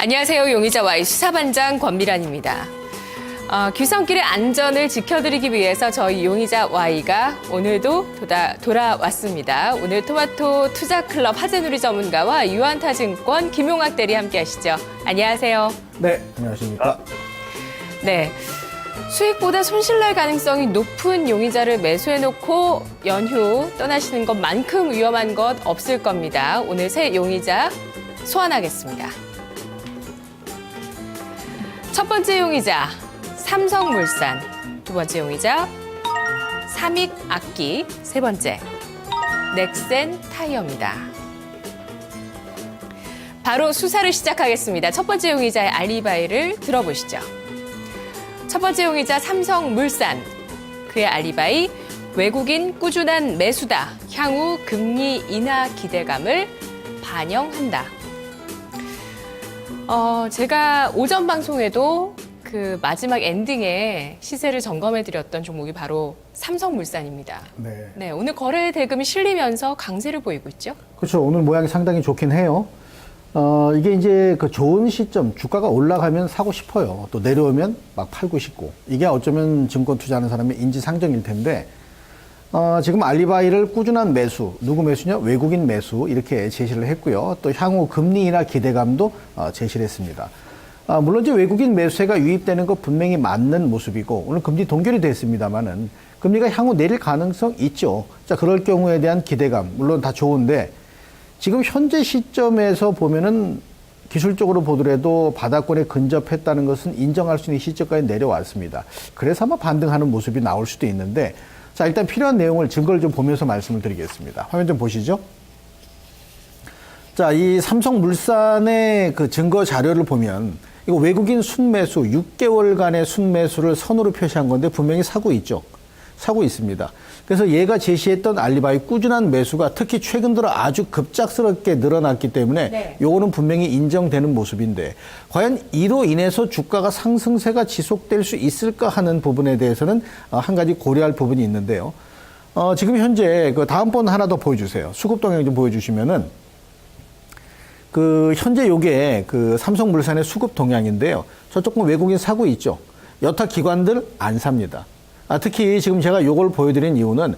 안녕하세요. 용의자 Y 수사반장 권미란입니다. 귀성길의 안전을 지켜드리기 위해서 저희 용의자 Y가 오늘도 돌아왔습니다. 오늘 토마토 투자클럽 하재누리 전문가와 유한타증권 김용학 대리 함께하시죠. 안녕하세요. 네, 안녕하십니까. 네. 수익보다 손실 날 가능성이 높은 용의자를 매수해놓고 연휴 떠나시는 것만큼 위험한 것 없을 겁니다. 오늘 새 용의자 소환하겠습니다. 첫 번째 용의자 삼성물산, 두 번째 용의자 삼익악기, 세 번째 넥센 타이어입니다. 바로 수사를 시작하겠습니다. 첫 번째 용의자의 알리바이를 들어보시죠. 첫 번째 용의자 삼성물산, 그의 알리바이 외국인 꾸준한 매수다. 향후 금리 인하 기대감을 반영한다. 제가 오전 방송에도 그 마지막 엔딩에 시세를 점검해드렸던 종목이 바로 삼성물산입니다. 네, 오늘 거래 대금이 실리면서 강세를 보이고 있죠. 그렇죠. 오늘 모양이 상당히 좋긴 해요. 이게 이제 그 좋은 시점, 주가가 올라가면 사고 싶어요. 또 내려오면 막 팔고 싶고. 이게 어쩌면 증권 투자하는 사람의 인지상정일 텐데, 지금 알리바이를 꾸준한 매수, 누구 매수냐? 외국인 매수, 이렇게 제시를 했고요. 또 향후 금리 인하 기대감도 제시를 했습니다. 물론 이제 외국인 매수세가 유입되는 거 분명히 맞는 모습이고, 오늘 금리 동결이 됐습니다만은, 금리가 향후 내릴 가능성 있죠. 자, 그럴 경우에 대한 기대감, 물론 다 좋은데, 지금 현재 시점에서 보면은 기술적으로 보더라도 바닥권에 근접했다는 것은 인정할 수 있는 시점까지 내려왔습니다. 그래서 아마 반등하는 모습이 나올 수도 있는데, 자, 일단 필요한 내용을 증거를 좀 보면서 말씀을 드리겠습니다. 화면 좀 보시죠. 자, 이 삼성물산의 그 증거 자료를 보면 이거 외국인 순매수 6개월간의 순매수를 선으로 표시한 건데 분명히 사고 있죠. 사고 있습니다. 그래서 얘가 제시했던 알리바이 꾸준한 매수가 특히 최근 들어 아주 급작스럽게 늘어났기 때문에 요거는 분명히 인정되는 모습인데 과연 이로 인해서 주가가 상승세가 지속될 수 있을까 하는 부분에 대해서는 한 가지 고려할 부분이 있는데요. 지금 현재 그 다음번 하나 더 보여주세요. 수급 동향 좀 보여주시면은 그 현재 요게 그 삼성물산의 수급 동향인데요. 저쪽 보면 외국인 사고 있죠. 여타 기관들 안 삽니다. 특히 지금 제가 요걸 보여드린 이유는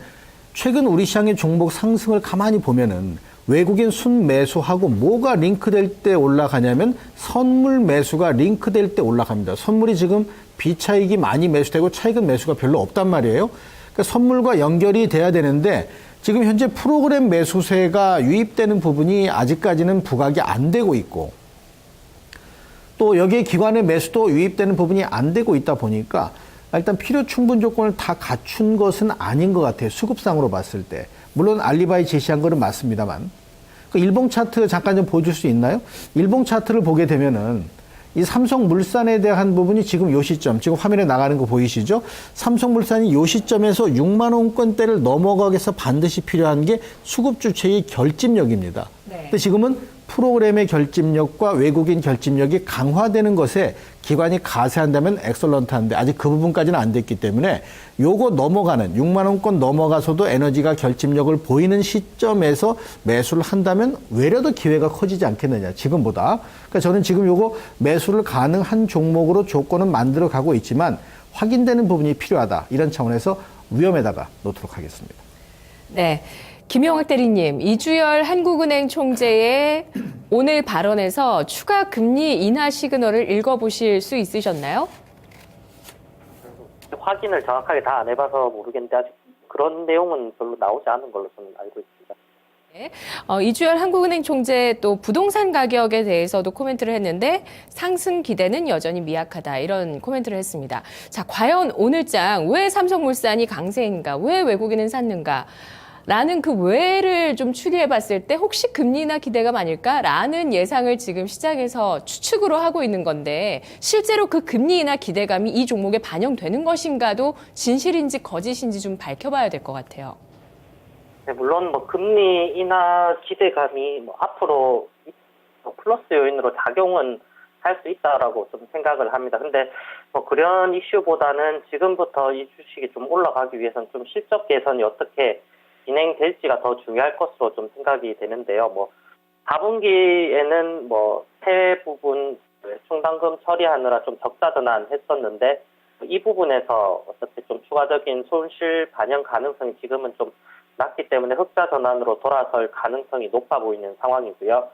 최근 우리 시장의 종목 상승을 가만히 보면은 외국인 순매수하고 뭐가 링크될 때 올라가냐면 선물 매수가 링크될 때 올라갑니다. 선물이 지금 비차익이 많이 매수되고 차익은 매수가 별로 없단 말이에요. 그러니까 선물과 연결이 돼야 되는데 지금 현재 프로그램 매수세가 유입되는 부분이 아직까지는 부각이 안 되고 있고 또 여기에 기관의 매수도 유입되는 부분이 안 되고 있다 보니까 일단 필요 충분 조건을 다 갖춘 것은 아닌 것 같아요. 수급상으로 봤을 때. 물론 알리바이 제시한 거는 맞습니다만. 그 일봉 차트 잠깐 좀 보여줄 수 있나요? 일봉 차트를 보게 되면은 이 삼성물산에 대한 부분이 지금 요 시점, 지금 화면에 나가는 거 보이시죠? 삼성물산이 요 시점에서 6만 원권대를 넘어가기 위해서 반드시 필요한 게 수급 주체의 결집력입니다. 근데 지금은 프로그램의 결집력과 외국인 결집력이 강화되는 것에 기관이 가세한다면 엑설런트한데 아직 그 부분까지는 안 됐기 때문에 요거 넘어가는 6만 원권 넘어가서도 에너지가 결집력을 보이는 시점에서 매수를 한다면 외려도 기회가 커지지 않겠느냐 지금보다. 그러니까 저는 지금 요거 매수를 가능한 종목으로 조건은 만들어 가고 있지만 확인되는 부분이 필요하다 이런 차원에서 위험에다가 놓도록 하겠습니다. 네. 김용학 대리님, 이주열 한국은행 총재의 오늘 발언에서 추가 금리 인하 시그널을 읽어보실 수 있으셨나요? 확인을 정확하게 다 안 해봐서 모르겠는데 아직 그런 내용은 별로 나오지 않은 걸로 저는 알고 있습니다. 네. 이주열 한국은행 총재 또 부동산 가격에 대해서도 코멘트를 했는데 상승 기대는 여전히 미약하다 이런 코멘트를 했습니다. 자, 과연 오늘장 왜 삼성물산이 강세인가? 왜 외국인은 샀는가? 라는 그 왜를 좀 추리해 봤을 때 혹시 금리 인하 기대감 아닐까라는 예상을 지금 시장에서 추측으로 하고 있는 건데 실제로 그 금리 인하 기대감이 이 종목에 반영되는 것인가도 진실인지 거짓인지 좀 밝혀봐야 될 것 같아요. 네, 물론 뭐 금리 인하 기대감이 뭐 앞으로 플러스 요인으로 작용은 할 수 있다라고 좀 생각을 합니다. 근데 뭐 그런 이슈보다는 지금부터 이 주식이 좀 올라가기 위해서는 좀 실적 개선이 어떻게 진행될지가 더 중요할 것으로 좀 생각이 되는데요. 뭐 4분기에는 뭐 대부분 충당금 처리하느라 좀 적자 전환했었는데 이 부분에서 어떻게 좀 추가적인 손실 반영 가능성이 지금은 좀 낮기 때문에 흑자 전환으로 돌아설 가능성이 높아 보이는 상황이고요.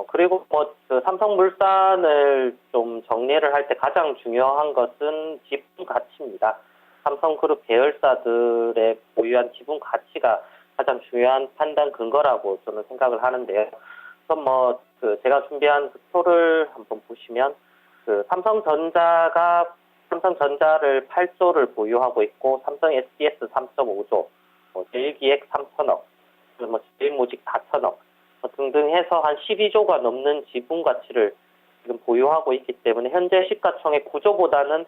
그리고 그 삼성물산을 좀 정리를 할 때 가장 중요한 것은 지분 가치입니다. 삼성그룹 계열사들의 보유한 지분 가치가 가장 중요한 판단 근거라고 저는 생각을 하는데요. 그럼 제가 준비한 그 표를 한번 보시면 삼성전자를 8조를 보유하고 있고 삼성 SDS 3.5조, 제일기획 3천억, 그리고 제일모직 4천억 등등 해서 한 12조가 넘는 지분 가치를 지금 보유하고 있기 때문에 현재 시가총액 구조보다는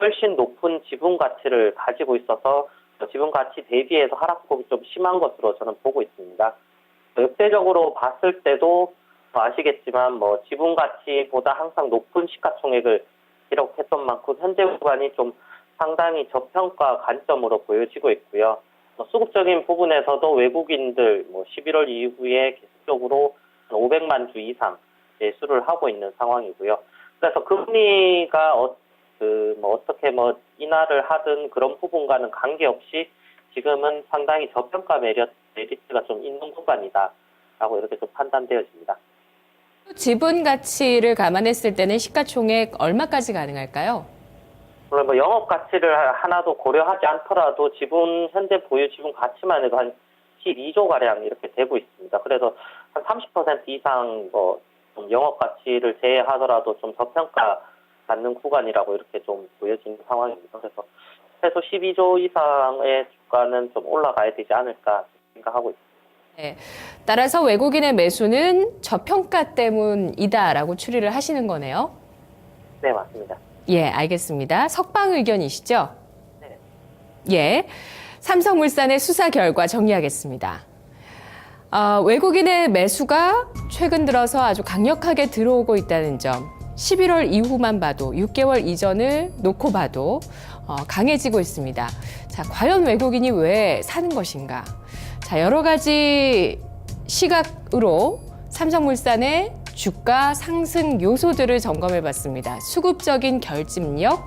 훨씬 높은 지분 가치를 가지고 있어서 지분 가치 대비해서 하락폭이 좀 심한 것으로 저는 보고 있습니다. 역대적으로 봤을 때도 아시겠지만 지분 가치보다 항상 높은 시가총액을 기록했던 만큼 현재 구간이 좀 상당히 저평가 관점으로 보여지고 있고요. 수급적인 부분에서도 외국인들 11월 이후에 계속적으로 500만 주 이상 매수를 하고 있는 상황이고요. 그래서 금리가 어떻게 인하를 하든 그런 부분과는 관계없이 지금은 상당히 저평가 메리트가 좀 있는 구간이다라고 이렇게 좀 판단되어집니다. 지분 가치를 감안했을 때는 시가총액 얼마까지 가능할까요? 물론 영업 가치를 하나도 고려하지 않더라도 현재 보유 지분 가치만 해도 한 12조 가량 이렇게 되고 있습니다. 그래서 한 30% 이상 좀 영업 가치를 제외하더라도 좀 저평가 받는 구간이라고 이렇게 좀 보여지는 상황입니다. 그래서 최소 12조 이상의 주가는 좀 올라가야 되지 않을까 생각하고 있습니다. 네. 따라서 외국인의 매수는 저평가 때문이다라고 추리를 하시는 거네요. 네, 맞습니다. 예, 알겠습니다. 석방 의견이시죠? 네. 예. 삼성물산의 수사 결과 정리하겠습니다. 외국인의 매수가 최근 들어서 아주 강력하게 들어오고 있다는 점, 11월 이후만 봐도 6개월 이전을 놓고 봐도 강해지고 있습니다. 자, 과연 외국인이 왜 사는 것인가? 자, 여러 가지 시각으로 삼성물산의 주가 상승 요소들을 점검해 봤습니다. 수급적인 결집력,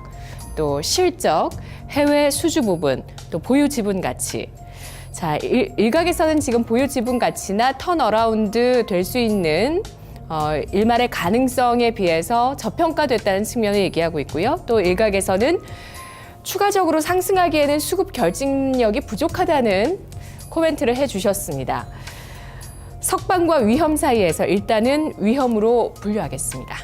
또 실적, 해외 수주 부분, 또 보유 지분 가치. 자, 일각에서는 지금 보유 지분 가치나 턴어라운드 될 수 있는 일말의 가능성에 비해서 저평가됐다는 측면을 얘기하고 있고요. 또 일각에서는 추가적으로 상승하기에는 수급 결집력이 부족하다는 코멘트를 해주셨습니다. 석방과 위험 사이에서 일단은 위험으로 분류하겠습니다.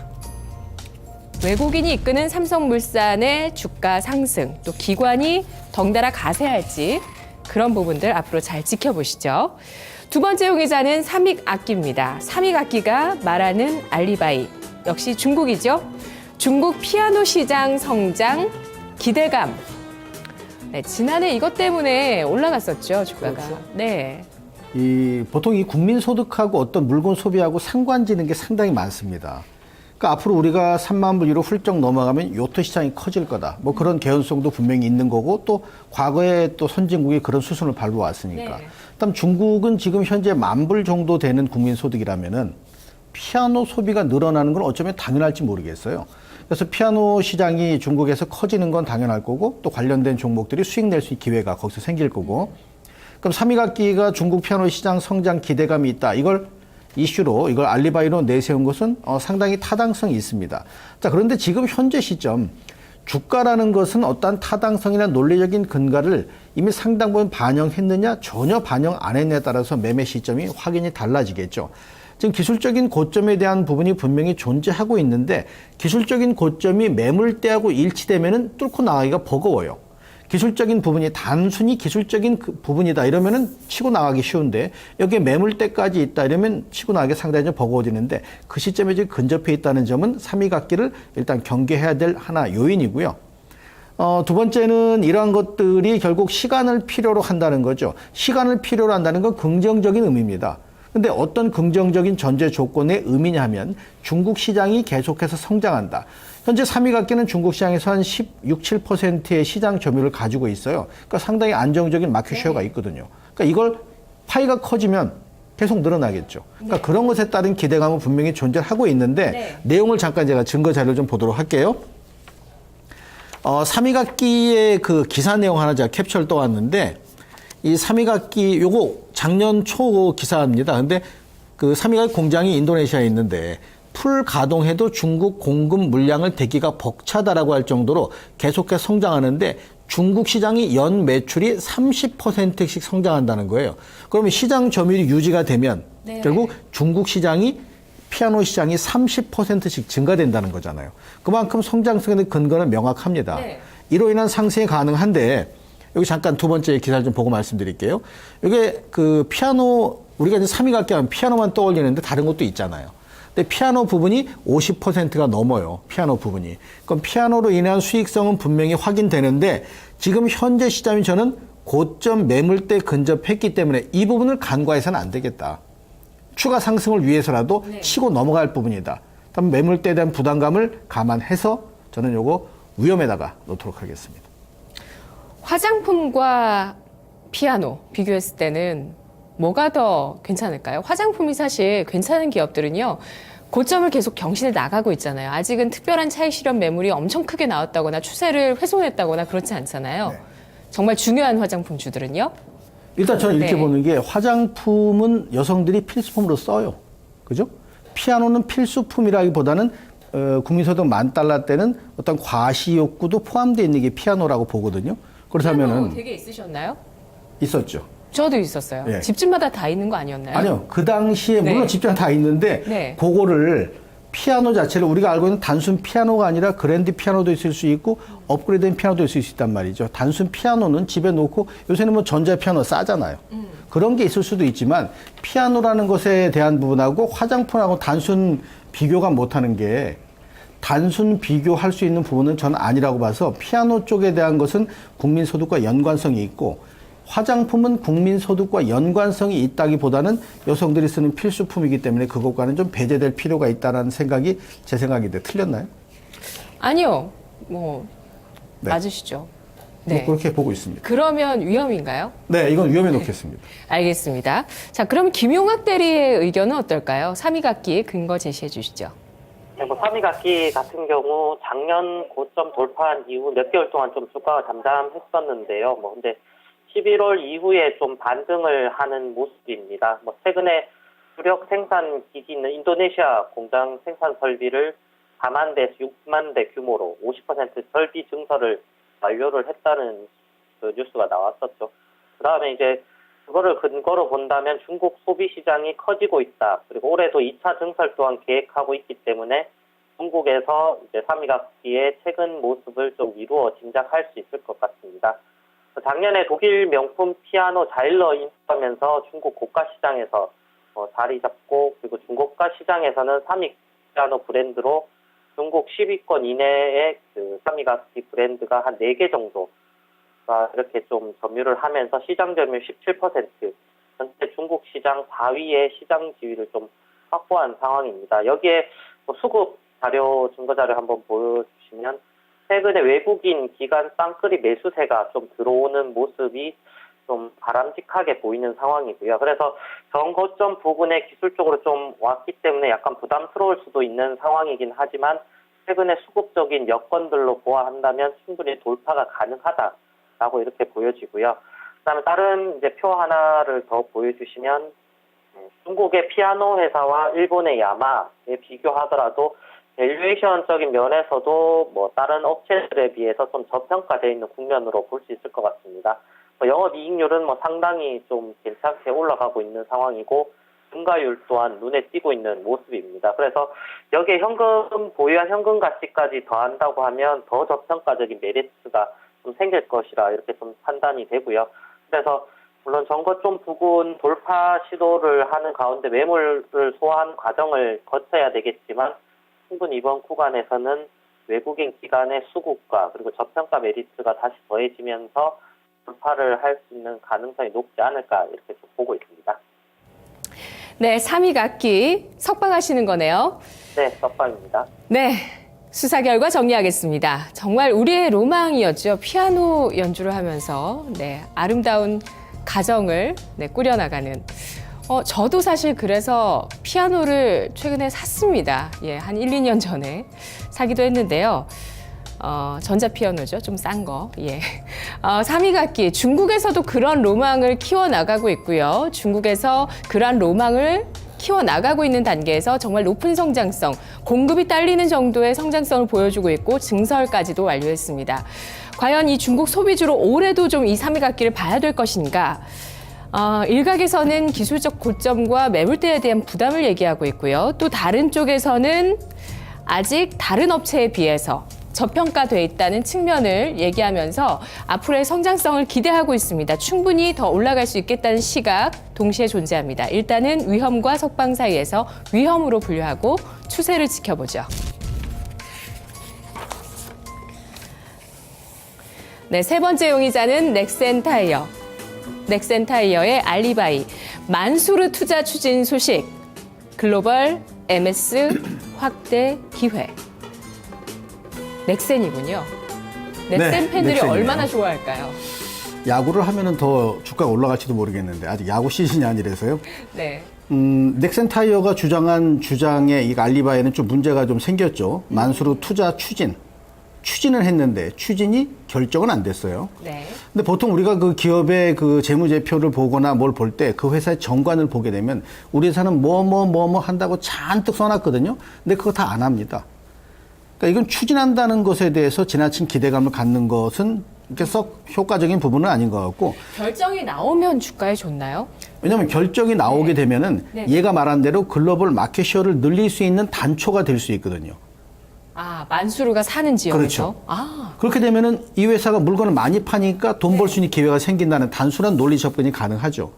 외국인이 이끄는 삼성물산의 주가 상승, 또 기관이 덩달아 가세할지 그런 부분들 앞으로 잘 지켜보시죠. 두 번째 용의자는 삼익악기입니다. 삼익악기가 말하는 알리바이, 역시 중국이죠. 중국 피아노 시장 성장 기대감. 네, 지난해 이것 때문에 올라갔었죠, 주가가. 그렇죠. 네. 보통 이 국민 소득하고 어떤 물건 소비하고 상관지는 게 상당히 많습니다. 그러니까 앞으로 우리가 3만 불 이로 훌쩍 넘어가면 요트 시장이 커질 거다. 그런 개연성도 분명히 있는 거고 또 과거에 또 선진국이 그런 수순을 밟아왔으니까. 네. 그다음 중국은 지금 현재 10,000불 정도 되는 국민 소득이라면은 피아노 소비가 늘어나는 건 어쩌면 당연할지 모르겠어요. 그래서 피아노 시장이 중국에서 커지는 건 당연할 거고 또 관련된 종목들이 수익 낼 수 있는 기회가 거기서 생길 거고. 그럼 삼익악기가 중국 피아노 시장 성장 기대감이 있다. 이걸 알리바이로 내세운 것은 상당히 타당성이 있습니다. 자, 그런데 지금 현재 시점 주가라는 것은 어떠한 타당성이나 논리적인 근거를 이미 상당 부분 반영했느냐 전혀 반영 안 했느냐에 따라서 매매 시점이 확연히 달라지겠죠. 지금 기술적인 고점에 대한 부분이 분명히 존재하고 있는데 기술적인 고점이 매물대하고 일치되면은 뚫고 나가기가 버거워요. 기술적인 부분이 단순히 기술적인 부분이다 이러면은 치고 나가기 쉬운데 여기에 매물대까지 있다 이러면 치고 나가기 상당히 좀 버거워지는데 그 시점에 지금 근접해 있다는 점은 삼익악기를 일단 경계해야 될 하나 요인이고요. 두 번째는 이러한 것들이 결국 시간을 필요로 한다는 거죠. 시간을 필요로 한다는 건 긍정적인 의미입니다. 근데 어떤 긍정적인 전제 조건의 의미냐 하면 중국 시장이 계속해서 성장한다. 현재 삼익악기는 중국 시장에서 한 16, 7%의 시장 점유율을 가지고 있어요. 그러니까 상당히 안정적인 마켓 쉐어가 있거든요. 그러니까 이걸 파이가 커지면 계속 늘어나겠죠. 그러니까 그런 것에 따른 기대감은 분명히 존재하고 있는데 내용을 잠깐 제가 증거 자료를 좀 보도록 할게요. 3위각기의 그 기사 내용 하나 제가 캡처를 떠왔는데 이 3위각기 요거 작년 초 기사입니다. 근데 그 3위각 공장이 인도네시아에 있는데 풀 가동해도 중국 공급 물량을 대기가 벅차다라고 할 정도로 계속해서 성장하는데 중국 시장이 연 매출이 30%씩 성장한다는 거예요. 그러면 시장 점유율이 유지가 되면 결국 중국 시장이 피아노 시장이 30%씩 증가된다는 거잖아요. 그만큼 성장성의 근거는 명확합니다. 이로 인한 상승이 가능한데 여기 잠깐 두 번째 기사를 좀 보고 말씀드릴게요. 이게 그 피아노 우리가 이제 3위각기 하면 피아노만 떠올리는데 다른 것도 있잖아요. 근데 피아노 부분이 50%가 넘어요. 피아노 부분이. 그럼 피아노로 인한 수익성은 분명히 확인되는데 지금 현재 시점이 저는 고점 매물대 근접했기 때문에 이 부분을 간과해서는 안 되겠다. 추가 상승을 위해서라도 치고 넘어갈 부분이다. 그럼 매물대에 대한 부담감을 감안해서 저는 요거 위험에다가 놓도록 하겠습니다. 화장품과 피아노 비교했을 때는 뭐가 더 괜찮을까요? 화장품이 사실 괜찮은 기업들은요. 고점을 계속 경신해 나가고 있잖아요. 아직은 특별한 차익 실현 매물이 엄청 크게 나왔다거나 추세를 훼손했다거나 그렇지 않잖아요. 정말 중요한 화장품주들은요. 일단 저는 이렇게 보는 게 화장품은 여성들이 필수품으로 써요. 그죠? 피아노는 필수품이라기보다는 국민소득 $10,000대는 어떤 과시 욕구도 포함되어 있는 게 피아노라고 보거든요. 그렇다면은 피아노 되게 있으셨나요? 있었죠. 저도 있었어요. 예. 집집마다 다 있는 거 아니었나요? 아니요. 그 당시에 물론 집장 다 있는데 그거를 피아노 자체를 우리가 알고 있는 단순 피아노가 아니라 그랜드 피아노도 있을 수 있고 업그레이드된 피아노도 있을 수 있단 말이죠. 단순 피아노는 집에 놓고 요새는 뭐 전자 피아노 싸잖아요. 그런 게 있을 수도 있지만 피아노라는 것에 대한 부분하고 화장품하고 단순 비교가 못하는 게 단순 비교할 수 있는 부분은 저는 아니라고 봐서 피아노 쪽에 대한 것은 국민소득과 연관성이 있고 화장품은 국민소득과 연관성이 있다기보다는 여성들이 쓰는 필수품이기 때문에 그것과는 좀 배제될 필요가 있다는 생각이 제 생각인데 틀렸나요? 아니요. 맞으시죠. 뭐 그렇게 보고 있습니다. 그러면 위험인가요? 네, 이건 위험해 놓겠습니다. 알겠습니다. 자, 그럼 김용학 대리의 의견은 어떨까요? 3위각기 근거 제시해 주시죠. 네, 3위각기 같은 경우 작년 고점 돌파한 이후 몇 개월 동안 좀 주가가 잠잠했었는데요. 근데 11월 이후에 좀 반등을 하는 모습입니다. 최근에 주력 생산 기지 있는 인도네시아 공장 생산 설비를 4만 대, 6만 대 규모로 50% 설비 증설을 완료를 했다는 그 뉴스가 나왔었죠. 그 다음에 이제 그거를 근거로 본다면 중국 소비 시장이 커지고 있다. 그리고 올해도 2차 증설 또한 계획하고 있기 때문에 중국에서 이제 3위각기의 최근 모습을 좀 미루어 짐작할 수 있을 것 같습니다. 작년에 독일 명품 피아노 자일러 인수하면서 중국 고가 시장에서 자리 잡고 그리고 중고가 시장에서는 3위 피아노 브랜드로 중국 10위권 이내의 그 3위각기 브랜드가 한 4개 정도가 이렇게 좀 점유를 하면서 시장 점유율 17%, 전체 중국 시장 4위의 시장 지위를 좀 확보한 상황입니다. 여기에 수급 자료, 증거 자료 한번 보여주시면 최근에 외국인 기관 쌍끌이 매수세가 좀 들어오는 모습이 좀 바람직하게 보이는 상황이고요. 그래서 정거점 부분에 기술적으로 좀 왔기 때문에 약간 부담스러울 수도 있는 상황이긴 하지만 최근에 수급적인 여건들로 보아한다면 충분히 돌파가 가능하다라고 이렇게 보여지고요. 그다음에 다른 이제 표 하나를 더 보여주시면 중국의 피아노 회사와 일본의 야마에 비교하더라도 밸류에이션적인 면에서도 다른 업체들에 비해서 좀 저평가되어 있는 국면으로 볼 수 있을 것 같습니다. 영업이익률은 상당히 좀 괜찮게 올라가고 있는 상황이고 증가율 또한 눈에 띄고 있는 모습입니다. 그래서 여기에 현금 보유한 현금 가치까지 더한다고 하면 더 저평가적인 메리트가 좀 생길 것이라 이렇게 좀 판단이 되고요. 그래서 물론 정거점 부근 돌파 시도를 하는 가운데 매물을 소화하는 과정을 거쳐야 되겠지만 충분히 이번 구간에서는 외국인 기관의 수급과 그리고 저평가 메리트가 다시 더해지면서 돌파를 할 수 있는 가능성이 높지 않을까 이렇게 좀 보고 있습니다. 네, 3위각기 석방하시는 거네요. 네, 석방입니다. 네, 수사 결과 정리하겠습니다. 정말 우리의 로망이었죠. 피아노 연주를 하면서 아름다운 가정을 꾸려나가는 저도 사실 그래서 피아노를 최근에 샀습니다. 예, 한 1, 2년 전에 사기도 했는데요. 전자피아노죠. 좀 싼 거. 예. 3위각기. 중국에서도 그런 로망을 키워나가고 있고요. 중국에서 그런 로망을 키워나가고 있는 단계에서 정말 높은 성장성, 공급이 딸리는 정도의 성장성을 보여주고 있고 증설까지도 완료했습니다. 과연 이 중국 소비주로 올해도 좀 이 3위각기를 봐야 될 것인가? 일각에서는 기술적 고점과 매물대에 대한 부담을 얘기하고 있고요. 또 다른 쪽에서는 아직 다른 업체에 비해서 저평가돼 있다는 측면을 얘기하면서 앞으로의 성장성을 기대하고 있습니다. 충분히 더 올라갈 수 있겠다는 시각 동시에 존재합니다. 일단은 위험과 석방 사이에서 위험으로 분류하고 추세를 지켜보죠. 네, 세 번째 용의자는 넥센타이어. 넥센타이어의 알리바이, 만수르 투자 추진 소식, 글로벌 MS 확대 기회. 넥센이군요. 넥센 네, 팬들이 넥센이네요. 얼마나 좋아할까요? 야구를 하면은 더 주가가 올라갈지도 모르겠는데 아직 야구 시즌이 아니라서요. 네. 넥센 타이어가 주장한 주장에 이 알리바이는 좀 문제가 좀 생겼죠. 만수르 투자 추진을 했는데 추진이 결정은 안 됐어요. 네. 근데 보통 우리가 그 기업의 그 재무제표를 보거나 뭘 볼 때 그 회사의 정관을 보게 되면 우리 회사는 뭐 한다고 잔뜩 써놨거든요. 근데 그거 다 안 합니다. 그러니까 이건 추진한다는 것에 대해서 지나친 기대감을 갖는 것은 이렇게 썩 효과적인 부분은 아닌 것 같고. 결정이 나오면 주가에 좋나요? 왜냐하면 결정이 나오게 되면은 네. 얘가 말한 대로 글로벌 마켓쉐어를 늘릴 수 있는 단초가 될 수 있거든요. 만수르가 사는 지역에서? 그렇죠. 그렇게 되면은 이 회사가 물건을 많이 파니까 돈 벌 수 있는 기회가 생긴다는 단순한 논리 접근이 가능하죠.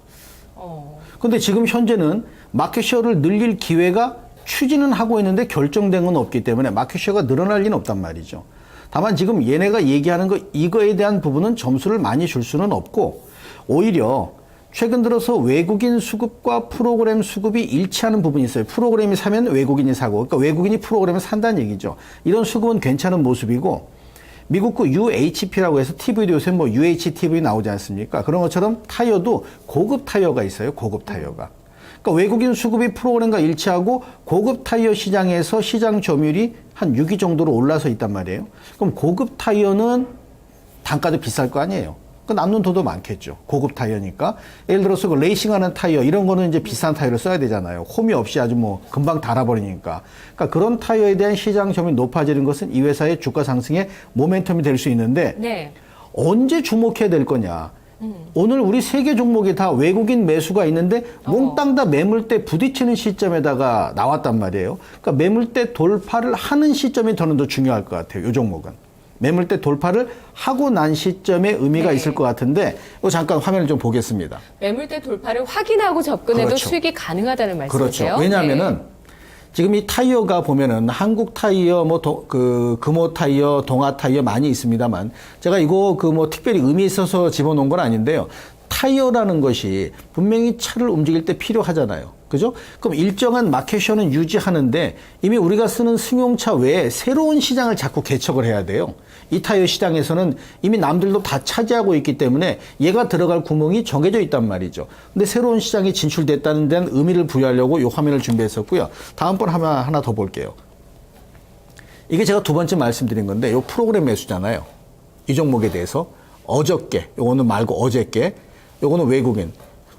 그런데 지금 현재는 마켓쉐어를 늘릴 기회가 추진은 하고 있는데 결정된 건 없기 때문에 마켓쉐어가 늘어날 리는 없단 말이죠. 다만 지금 얘네가 얘기하는 이거에 대한 부분은 점수를 많이 줄 수는 없고 오히려 최근 들어서 외국인 수급과 프로그램 수급이 일치하는 부분이 있어요. 프로그램이 사면 외국인이 사고, 그러니까 외국인이 프로그램을 산다는 얘기죠. 이런 수급은 괜찮은 모습이고, 미국 그 UHP라고 해서 TV도 요새 뭐 UHTV 나오지 않습니까? 그런 것처럼 타이어도 고급 타이어가 있어요. 고급 타이어가. 그러니까 외국인 수급이 프로그램과 일치하고 고급 타이어 시장에서 시장 점유율이 한 6위 정도로 올라서 있단 말이에요. 그럼 고급 타이어는 단가도 비쌀 거 아니에요. 그 남는 돈도 많겠죠. 고급 타이어니까. 예를 들어서 그 레이싱하는 타이어 이런 거는 이제 비싼 타이어를 써야 되잖아요. 홈이 없이 아주 뭐 금방 닳아버리니까. 그러니까 그런 타이어에 대한 시장 점유율이 높아지는 것은 이 회사의 주가 상승의 모멘텀이 될 수 있는데 네. 언제 주목해야 될 거냐. 오늘 우리 세 개 종목이 다 외국인 매수가 있는데 몽땅 다 매물대 부딪히는 시점에다가 나왔단 말이에요. 그러니까 매물대 돌파를 하는 시점이 저는 더 중요할 것 같아요. 이 종목은. 매물대 돌파를 하고 난 시점에 의미가 네. 있을 것 같은데 이거 잠깐 화면을 좀 보겠습니다. 매물대 돌파를 확인하고 접근해도 그렇죠. 수익이 가능하다는 말씀이세요? 그렇죠. 왜냐하면은 지금 이 타이어가 보면은 한국 타이어, 금호 타이어, 동아 타이어 많이 있습니다만 제가 이거 특별히 의미 있어서 집어넣은 건 아닌데요. 타이어라는 것이 분명히 차를 움직일 때 필요하잖아요. 그죠? 그럼 일정한 마켓쉐어는 유지하는데 이미 우리가 쓰는 승용차 외에 새로운 시장을 자꾸 개척을 해야 돼요. 이 타이어 시장에서는 이미 남들도 다 차지하고 있기 때문에 얘가 들어갈 구멍이 정해져 있단 말이죠. 근데 새로운 시장이 진출됐다는 데는 의미를 부여하려고 이 화면을 준비했었고요. 다음번 하나 더 볼게요. 이게 제가 두 번째 말씀드린 건데 이 프로그램 매수잖아요. 이 종목에 대해서 어저께, 요거는 말고 어저께, 요거는 외국인.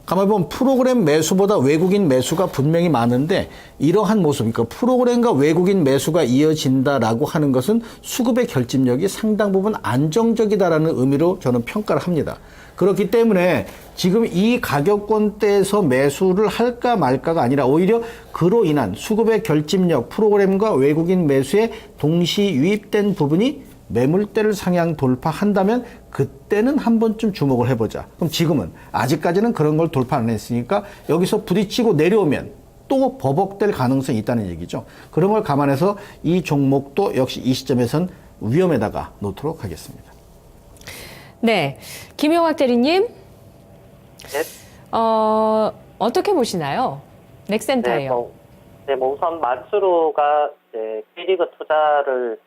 가만히 보면 프로그램 매수보다 외국인 매수가 분명히 많은데 이러한 모습, 그러니까 프로그램과 외국인 매수가 이어진다라고 하는 것은 수급의 결집력이 상당 부분 안정적이다라는 의미로 저는 평가를 합니다. 그렇기 때문에 지금 이 가격권대에서 매수를 할까 말까가 아니라 오히려 그로 인한 수급의 결집력, 프로그램과 외국인 매수에 동시 유입된 부분이 매물대를 상향 돌파한다면 그때는 한 번쯤 주목을 해보자. 그럼 지금은 아직까지는 그런 걸 돌파 안 했으니까 여기서 부딪히고 내려오면 또 버벅될 가능성이 있다는 얘기죠. 그런 걸 감안해서 이 종목도 역시 이 시점에선 위험에다가 놓도록 하겠습니다. 네. 김용학 대리님, 네. 어떻게 보시나요? 넥센타이어. 우선 만수르가 이제 K리그 투자를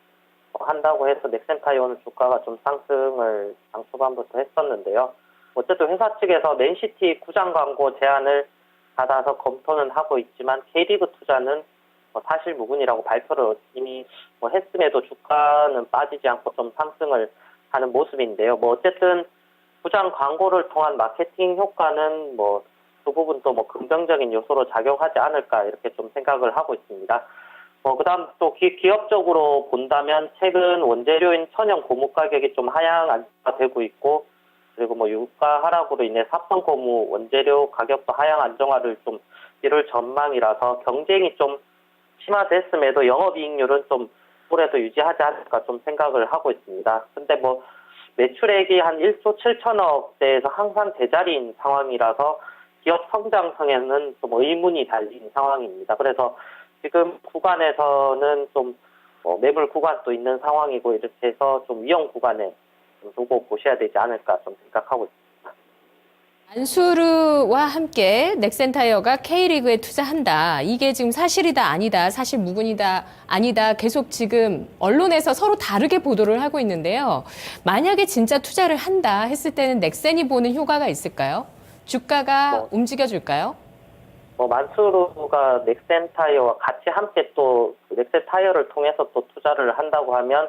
한다고 해서 넥센타이어는 주가가 좀 상승을 장 초반부터 했었는데요. 어쨌든 회사 측에서 맨시티 구장 광고 제안을 받아서 검토는 하고 있지만 K리그 투자는 사실 무근이라고 발표를 이미 했음에도 주가는 빠지지 않고 좀 상승을 하는 모습인데요. 어쨌든 구장 광고를 통한 마케팅 효과는 그 부분도 긍정적인 요소로 작용하지 않을까 이렇게 좀 생각을 하고 있습니다. 그다음 또 기업적으로 본다면 최근 원재료인 천연 고무 가격이 좀 하향 안정화되고 있고 그리고 유가 하락으로 인해 사건 고무 원재료 가격도 하향 안정화를 좀 이룰 전망이라서 경쟁이 좀 심화됐음에도 영업이익률은 좀 올해도 유지하지 않을까 좀 생각을 하고 있습니다. 근데 매출액이 한 1조 7천억대에서 항상 제자리인 상황이라서 기업 성장성에는 좀 의문이 달린 상황입니다. 그래서 지금 구간에서는 좀 매물 구간도 있는 상황이고 이렇게 해서 좀 위험 구간에 좀 두고 보셔야 되지 않을까 좀 생각하고 있습니다. 안수르와 함께 넥센타이어가 K리그에 투자한다. 이게 지금 사실이다, 아니다, 사실 무근이다, 아니다. 계속 지금 언론에서 서로 다르게 보도를 하고 있는데요. 만약에 진짜 투자를 한다 했을 때는 넥센이 보는 효과가 있을까요? 주가가 움직여줄까요? 만수르가 넥센타이어와 같이 함께 또 넥센타이어를 통해서 또 투자를 한다고 하면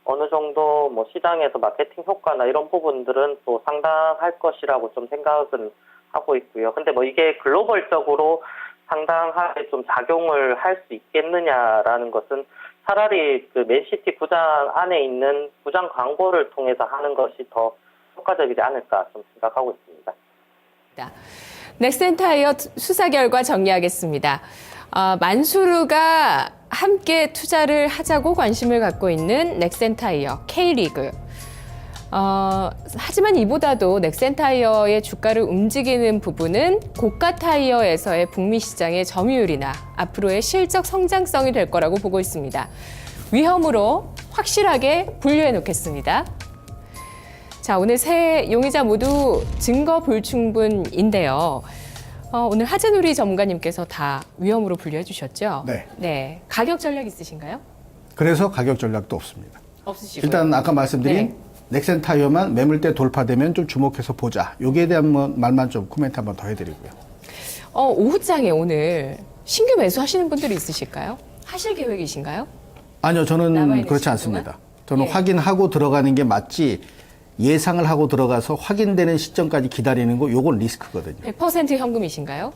어느 정도 시장에서 마케팅 효과나 이런 부분들은 또 상당할 것이라고 좀 생각은 하고 있고요. 근데 이게 글로벌적으로 상당하게 좀 작용을 할 수 있겠느냐라는 것은 차라리 그 맨시티 구장 안에 있는 구장 광고를 통해서 하는 것이 더 효과적이지 않을까 좀 생각하고 있습니다. 넥센타이어 수사 결과 정리하겠습니다. 만수르가 함께 투자를 하자고 관심을 갖고 있는 넥센타이어, K리그. 하지만 이보다도 넥센타이어의 주가를 움직이는 부분은 고가 타이어에서의 북미 시장의 점유율이나 앞으로의 실적 성장성이 될 거라고 보고 있습니다. 위험으로 확실하게 분류해 놓겠습니다. 자, 오늘 세 용의자 모두 증거 불충분인데요. 오늘 하재누리 전문가님께서 다 위험으로 분류해 주셨죠? 네. 가격 전략 있으신가요? 그래서 가격 전략도 없습니다. 없으시고요. 일단 아까 말씀드린 네. 넥센타이어만 매물대 돌파되면 좀 주목해서 보자. 여기에 대한 말만 좀 코멘트 한번 더 해드리고요. 오후장에 오늘 신규 매수하시는 분들이 있으실까요? 하실 계획이신가요? 아니요, 저는 남아있는 그렇지 시간 않습니다. 저는 예. 확인하고 들어가는 게 맞지 예상을 하고 들어가서 확인되는 시점까지 기다리는 거 요건 리스크거든요. 100% 현금이신가요?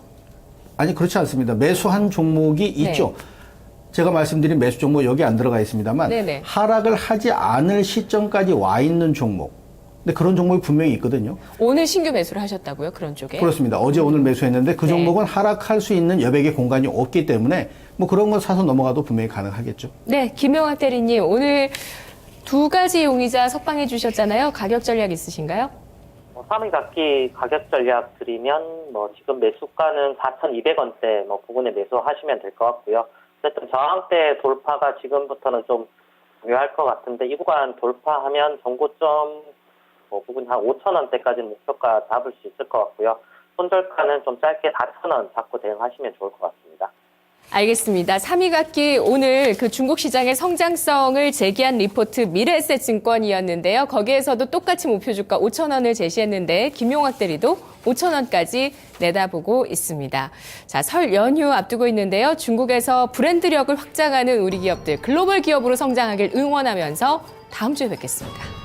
아니 그렇지 않습니다. 매수한 종목이 있죠. 제가 말씀드린 매수 종목 여기 안 들어가 있습니다만 네네. 하락을 하지 않을 시점까지 와 있는 종목. 근데 그런 종목이 분명히 있거든요. 오늘 신규 매수를 하셨다고요? 그런 쪽에? 그렇습니다. 어제 오늘 매수했는데 그 네. 종목은 하락할 수 있는 여백의 공간이 없기 때문에 그런 거 사서 넘어가도 분명히 가능하겠죠. 네, 김영학 대리님 오늘 두 가지 용의자 석방해 주셨잖아요. 가격 전략 있으신가요? 3위 각기 가격 전략 드리면 지금 매수가는 4,200원대 부근에 매수하시면 될 것 같고요. 어쨌든 저항대 돌파가 지금부터는 좀 중요할 것 같은데 이 구간 돌파하면 정고점 부근 한 5,000원대까지 목표가 잡을 수 있을 것 같고요. 손절가는 좀 짧게 4,000원 잡고 대응하시면 좋을 것 같습니다. 알겠습니다. 3위 각기 오늘 그 중국 시장의 성장성을 제기한 리포트 미래에셋증권이었는데요. 거기에서도 똑같이 목표 주가 5,000원을 제시했는데 김용학 대리도 5,000원까지 내다보고 있습니다. 자, 설 연휴 앞두고 있는데요. 중국에서 브랜드력을 확장하는 우리 기업들 글로벌 기업으로 성장하길 응원하면서 다음 주에 뵙겠습니다.